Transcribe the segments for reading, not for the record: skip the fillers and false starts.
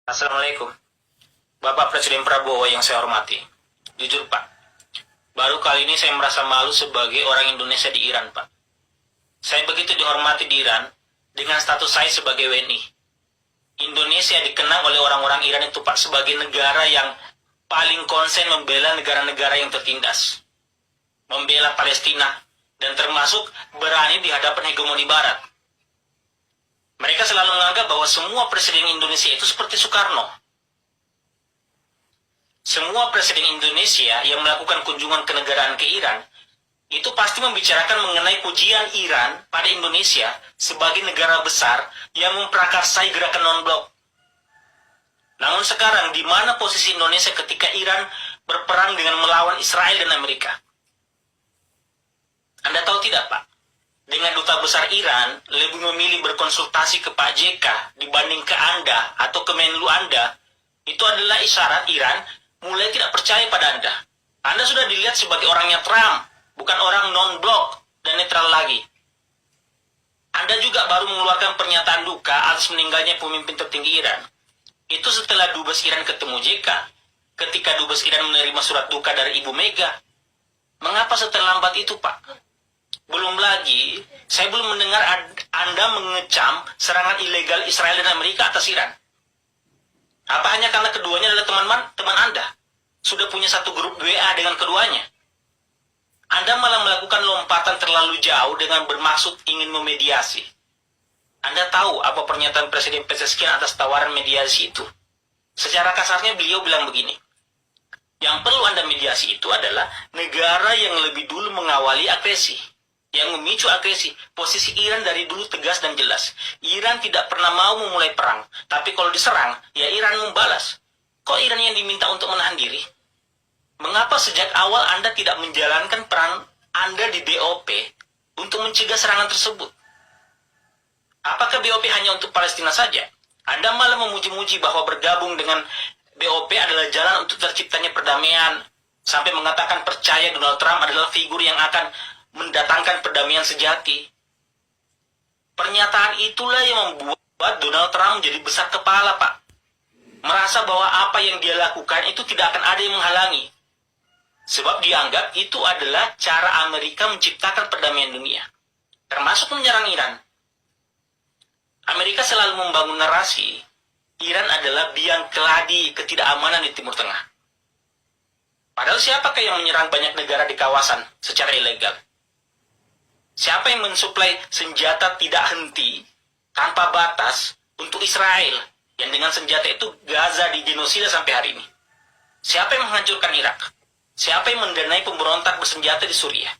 Assalamualaikum. Bapak Presiden Prabowo yang saya hormati. Jujur Pak, baru kali ini saya merasa malu sebagai orang Indonesia di Iran Pak. Saya begitu dihormati di Iran dengan status saya sebagai WNI. Indonesia dikenang oleh orang-orang Iran itu Pak sebagai negara yang paling konsen membela negara-negara yang tertindas. Membela Palestina dan termasuk berani di hadapan hegemoni Barat. Mereka selalu menganggap bahwa semua presiden Indonesia itu seperti Soekarno. Semua presiden Indonesia yang melakukan kunjungan kenegaraan ke Iran, itu pasti membicarakan mengenai pujian Iran pada Indonesia sebagai negara besar yang memprakarsai gerakan non-blok. Namun sekarang, di mana posisi Indonesia ketika Iran berperang dengan melawan Israel dan Amerika? Anda tahu tidak, Pak? Dengan duta besar Iran lebih memilih berkonsultasi ke Pak JK dibanding ke Anda atau ke Menlu Anda, itu adalah isyarat Iran mulai tidak percaya pada Anda. Anda sudah dilihat sebagai orangnya Trump, bukan orang non-blok dan netral lagi. Anda juga baru mengeluarkan pernyataan duka atas meninggalnya pemimpin tertinggi Iran. Itu setelah Dubes Iran ketemu JK, ketika Dubes Iran menerima surat duka dari Ibu Mega. Mengapa seterlambat itu, Pak? Belum lagi, saya belum mendengar Anda mengecam serangan ilegal Israel dan Amerika atas Iran. Apa hanya karena keduanya adalah teman Anda? Sudah punya satu grup WA dengan keduanya? Anda malah melakukan lompatan terlalu jauh dengan bermaksud ingin memediasi. Anda tahu apa pernyataan Presiden Pezeshkian atas tawaran mediasi itu? Secara kasarnya beliau bilang begini, yang perlu Anda mediasi itu adalah negara yang lebih dulu mengawali agresi. Yang memicu agresi, posisi Iran dari dulu tegas dan jelas. Iran tidak pernah mau memulai perang, tapi kalau diserang, ya Iran membalas. Kok Iran yang diminta untuk menahan diri? Mengapa sejak awal Anda tidak menjalankan peran Anda di BOP untuk mencegah serangan tersebut? Apakah BOP hanya untuk Palestina saja? Anda malah memuji-muji bahwa bergabung dengan BOP adalah jalan untuk terciptanya perdamaian, sampai mengatakan percaya Donald Trump adalah figur yang akan mendatangkan perdamaian sejati. Pernyataan itulah yang membuat Donald Trump menjadi besar kepala, Pak. Merasa bahwa apa yang dia lakukan itu tidak akan ada yang menghalangi. Sebab dianggap itu adalah cara Amerika menciptakan perdamaian dunia. Termasuk menyerang Iran. Amerika selalu membangun narasi, Iran adalah biang keladi ketidakamanan di Timur Tengah. Padahal siapakah yang menyerang banyak negara di kawasan secara ilegal? Siapa yang mensuplai senjata tidak henti, tanpa batas, untuk Israel, yang dengan senjata itu Gaza digenosida sampai hari ini? Siapa yang menghancurkan Irak? Siapa yang mendanai pemberontak bersenjata di Suriah?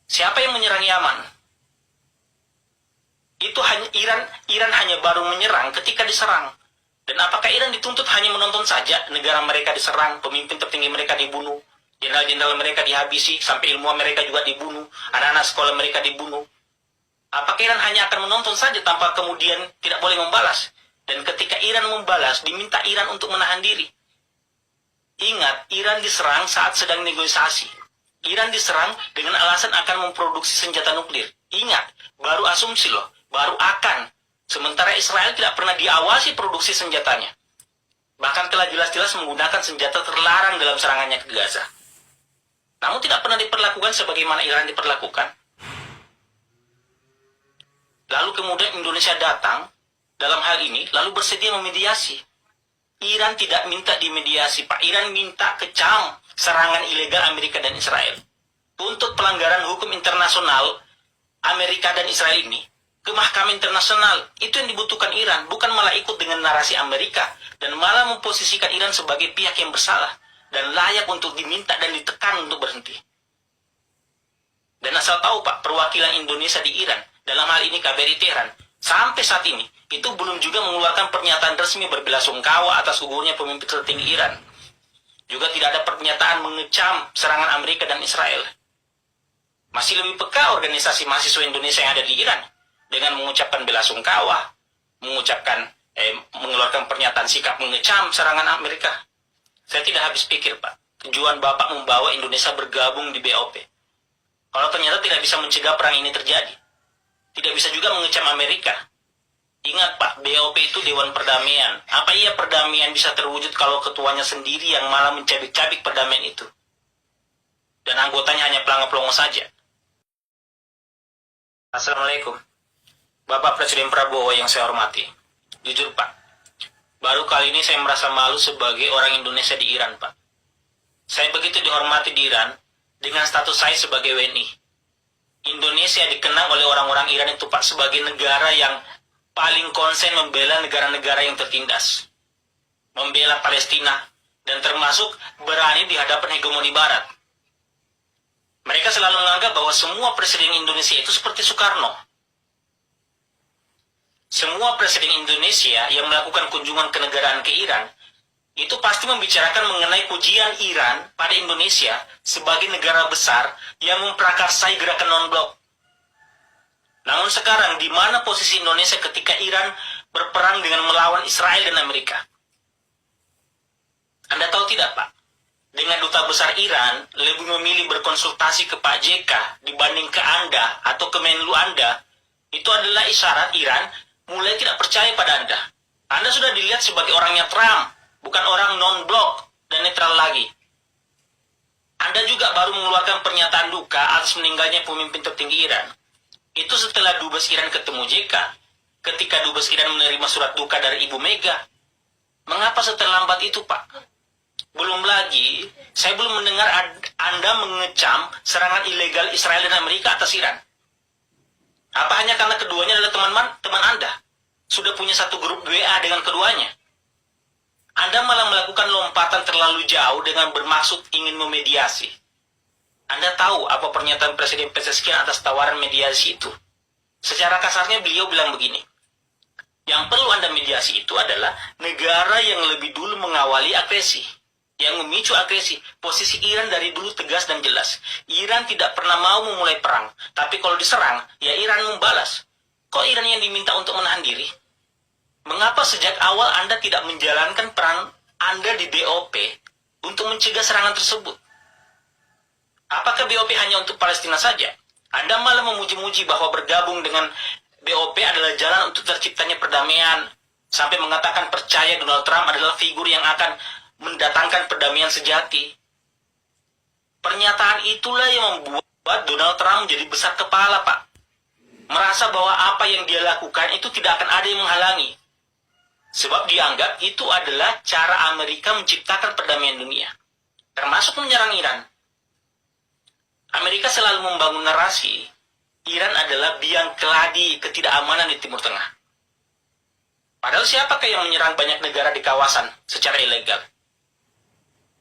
Siapa yang menyerang Yaman? Itu hanya Iran hanya baru menyerang ketika diserang. Dan apakah Iran dituntut hanya menonton saja negara mereka diserang, pemimpin tertinggi mereka dibunuh, jenderal-jenderal mereka dihabisi, sampai ilmuwan mereka juga dibunuh, anak-anak sekolah mereka dibunuh? Apakah Iran hanya akan menonton saja tanpa kemudian tidak boleh membalas? Dan ketika Iran membalas, diminta Iran untuk menahan diri. Ingat, Iran diserang saat sedang negosiasi. Iran diserang dengan alasan akan memproduksi senjata nuklir. Ingat, baru asumsi loh, baru akan. Sementara Israel tidak pernah diawasi produksi senjatanya. Bahkan telah jelas-jelas menggunakan senjata terlarang dalam serangannya ke Gaza. Namun tidak pernah diperlakukan sebagaimana Iran diperlakukan. Lalu kemudian Indonesia datang dalam hal ini, lalu bersedia memediasi. Iran tidak minta dimediasi, Pak. Iran minta kecam serangan ilegal Amerika dan Israel. Untuk pelanggaran hukum internasional Amerika dan Israel ini, ke Mahkamah Internasional, itu yang dibutuhkan Iran, bukan malah ikut dengan narasi Amerika, dan malah memposisikan Iran sebagai pihak yang bersalah dan layak untuk diminta dan ditekan untuk berhenti. Dan asal tahu Pak, perwakilan Indonesia di Iran, dalam hal ini KBRI Tehran, sampai saat ini, itu belum juga mengeluarkan pernyataan resmi berbelasungkawa atas gugurnya pemimpin tertinggi Iran. Juga tidak ada pernyataan mengecam serangan Amerika dan Israel. Masih lebih peka organisasi mahasiswa Indonesia yang ada di Iran, dengan mengucapkan belasungkawa, mengeluarkan pernyataan sikap mengecam serangan Amerika. Saya tidak habis pikir, Pak. Tujuan Bapak membawa Indonesia bergabung di BOP. Kalau ternyata tidak bisa mencegah perang ini terjadi. Tidak bisa juga mengecam Amerika. Ingat Pak, BOP itu Dewan Perdamaian. Apa iya perdamaian bisa terwujud kalau ketuanya sendiri yang malah mencabik-cabik perdamaian itu? Dan anggotanya hanya pelangga-pelongo saja. Assalamualaikum. Bapak Presiden Prabowo yang saya hormati. Jujur Pak, baru kali ini saya merasa malu sebagai orang Indonesia di Iran Pak. Saya begitu dihormati di Iran dengan status saya sebagai WNI. Indonesia dikenang oleh orang-orang Iran itu Pak sebagai negara yang paling konsen membela negara-negara yang tertindas. Membela Palestina dan termasuk berani di hadapan hegemoni Barat. Mereka selalu menganggap bahwa semua presiden Indonesia itu seperti Soekarno. Semua presiden Indonesia yang melakukan kunjungan kenegaraan ke Iran itu pasti membicarakan mengenai pujian Iran pada Indonesia sebagai negara besar yang memprakarsai gerakan non-blok. Namun sekarang, di mana posisi Indonesia ketika Iran berperang dengan melawan Israel dan Amerika? Anda tahu tidak, Pak? Dengan duta besar Iran lebih memilih berkonsultasi ke Pak JK dibanding ke Anda atau ke Menlu Anda, itu adalah isyarat Iran mulai tidak percaya pada Anda. Anda sudah dilihat sebagai orangnya Trump, bukan orang non-blok dan netral lagi. Anda juga baru mengeluarkan pernyataan duka atas meninggalnya pemimpin tertinggi Iran. Itu setelah Dubes Iran ketemu JK, ketika Dubes Iran menerima surat duka dari Ibu Mega. Mengapa seterlambat itu, Pak? Belum lagi, saya belum mendengar Anda mengecam serangan ilegal Israel dan Amerika atas Iran. Apa hanya karena keduanya adalah teman Anda? Sudah punya satu grup WA dengan keduanya? Anda malah melakukan lompatan terlalu jauh dengan bermaksud ingin memediasi. Anda tahu apa pernyataan Presiden Pezeshkian atas tawaran mediasi itu? Secara kasarnya beliau bilang begini, yang perlu Anda mediasi itu adalah negara yang lebih dulu mengawali agresi, yang memicu agresi. Posisi Iran dari dulu tegas dan jelas. Iran tidak pernah mau memulai perang, tapi kalau diserang, ya Iran membalas. Kok Iran yang diminta untuk menahan diri? Mengapa sejak awal Anda tidak menjalankan peran Anda di BOP untuk mencegah serangan tersebut? Apakah BOP hanya untuk Palestina saja? Anda malah memuji-muji bahwa bergabung dengan BOP adalah jalan untuk terciptanya perdamaian, sampai mengatakan percaya Donald Trump adalah figur yang akan mendatangkan perdamaian sejati. Pernyataan itulah yang membuat Donald Trump menjadi besar kepala, Pak. Merasa bahwa apa yang dia lakukan itu tidak akan ada yang menghalangi. Sebab dianggap itu adalah cara Amerika menciptakan perdamaian dunia, termasuk menyerang Iran. Amerika selalu membangun narasi Iran adalah biang keladi ketidakamanan di Timur Tengah. Padahal siapakah yang menyerang banyak negara di kawasan secara ilegal?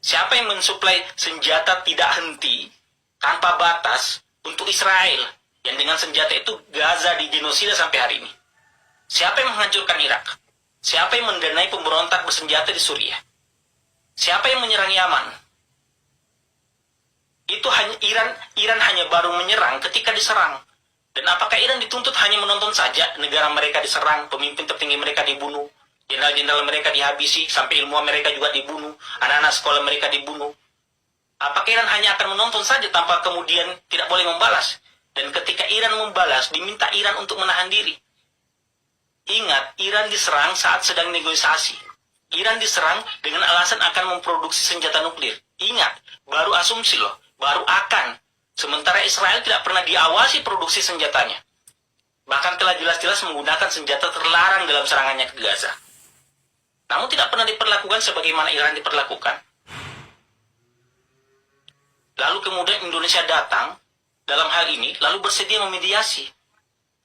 Siapa yang mensuplai senjata tidak henti tanpa batas untuk Israel yang dengan senjata itu Gaza digenosida sampai hari ini? Siapa yang menghancurkan Irak? Siapa yang mendanai pemberontak bersenjata di Suriah? Siapa yang menyerang Yaman? Itu hanya Iran hanya baru menyerang ketika diserang. Dan apakah Iran dituntut hanya menonton saja negara mereka diserang, pemimpin tertinggi mereka dibunuh, jenderal-jenderal mereka dihabisi, sampai ilmuwan mereka juga dibunuh, anak-anak sekolah mereka dibunuh? Apakah Iran hanya akan menonton saja tanpa kemudian tidak boleh membalas? Dan ketika Iran membalas, diminta Iran untuk menahan diri. Ingat, Iran diserang saat sedang negosiasi. Iran diserang dengan alasan akan memproduksi senjata nuklir. Ingat, baru asumsi loh. Baru akan. Sementara Israel tidak pernah diawasi produksi senjatanya. Bahkan telah jelas-jelas menggunakan senjata terlarang dalam serangannya ke Gaza. Namun tidak pernah diperlakukan sebagaimana Iran diperlakukan. Lalu kemudian Indonesia datang dalam hal ini, lalu bersedia memediasi.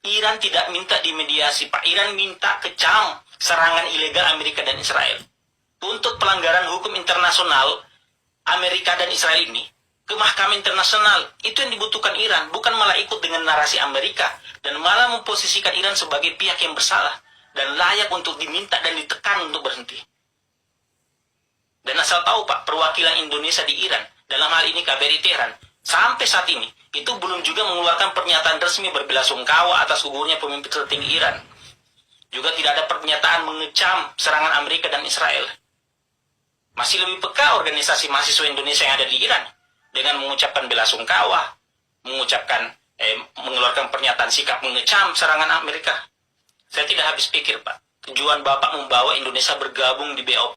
Iran tidak minta dimediasi, Pak. Iran minta kecam serangan ilegal Amerika dan Israel. Untuk pelanggaran hukum internasional Amerika dan Israel ini, ke Mahkamah Internasional, itu yang dibutuhkan Iran, bukan malah ikut dengan narasi Amerika, dan malah memposisikan Iran sebagai pihak yang bersalah, dan layak untuk diminta dan ditekan untuk berhenti. Dan asal tahu Pak, perwakilan Indonesia di Iran, dalam hal ini KBRI Tehran, sampai saat ini, itu belum juga mengeluarkan pernyataan resmi berbelasungkawa atas gugurnya pemimpin tertinggi Iran. Juga tidak ada pernyataan mengecam serangan Amerika dan Israel. Masih lebih peka organisasi mahasiswa Indonesia yang ada di Iran, dengan mengucapkan mengeluarkan pernyataan sikap mengecam serangan Amerika. Saya tidak habis pikir, Pak. Tujuan Bapak membawa Indonesia bergabung di BOP